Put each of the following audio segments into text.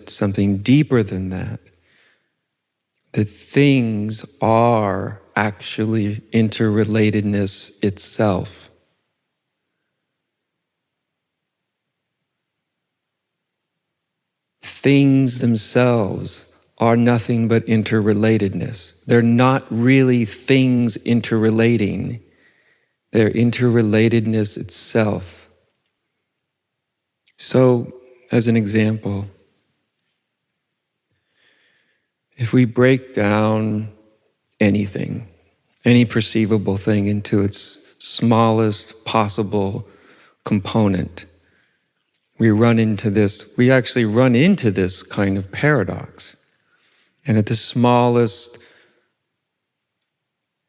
something deeper than that. That things are actually interrelatedness itself. Things themselves are nothing but interrelatedness. They're not really things interrelating. They're interrelatedness itself. So, as an example, if we break down anything, any perceivable thing into its smallest possible component, we actually run into this kind of paradox. And at the smallest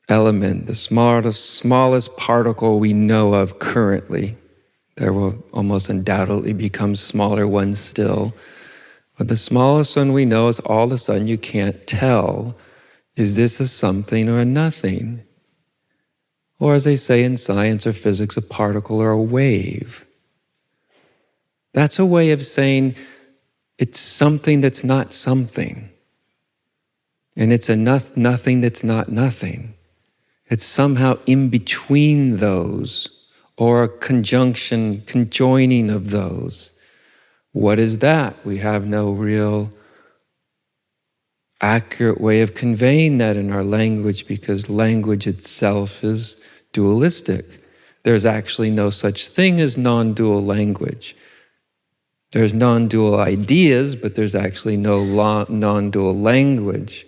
element, the smallest particle we know of currently, there will almost undoubtedly become smaller ones still, but the smallest one we know is all of a sudden you can't tell, is this a something or a nothing? Or as they say in science or physics, a particle or a wave. That's a way of saying it's something that's not something. And it's a nothing that's not nothing. It's somehow in between those, or a conjoining of those. What is that? We have no real accurate way of conveying that in our language, because language itself is dualistic. There's actually no such thing as non-dual language. There's non-dual ideas, but there's actually no non-dual language.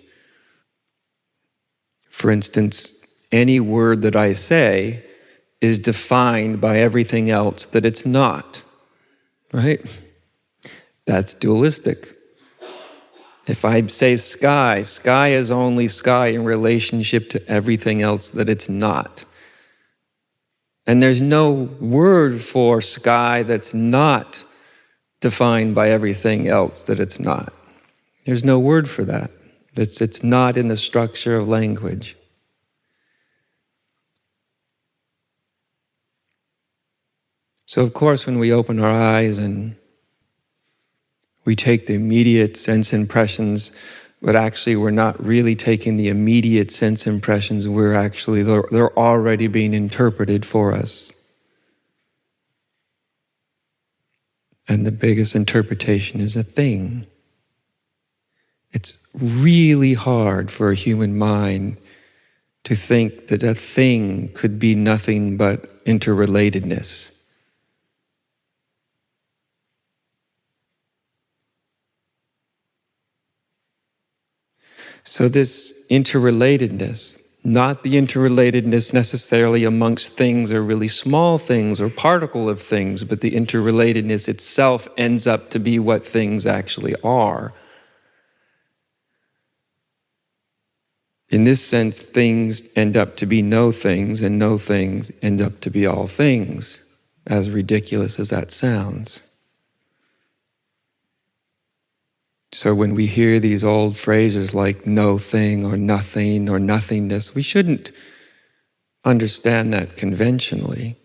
For instance, any word that I say is defined by everything else that it's not, right? That's dualistic. If I say sky, sky is only sky in relationship to everything else that it's not. And there's no word for sky that's not defined by everything else that it's not. There's no word for that. It's not in the structure of language. So of course, when we open our eyes and we take the immediate sense impressions, but actually we're not really taking the immediate sense impressions, they're already being interpreted for us. And the biggest interpretation is a thing. It's really hard for a human mind to think that a thing could be nothing but interrelatedness. So this interrelatedness, not the interrelatedness necessarily amongst things or really small things or particle of things, but the interrelatedness itself ends up to be what things actually are. In this sense, things end up to be no things, and no things end up to be all things, as ridiculous as that sounds. So when we hear these old phrases like no thing or nothing or nothingness, we shouldn't understand that conventionally.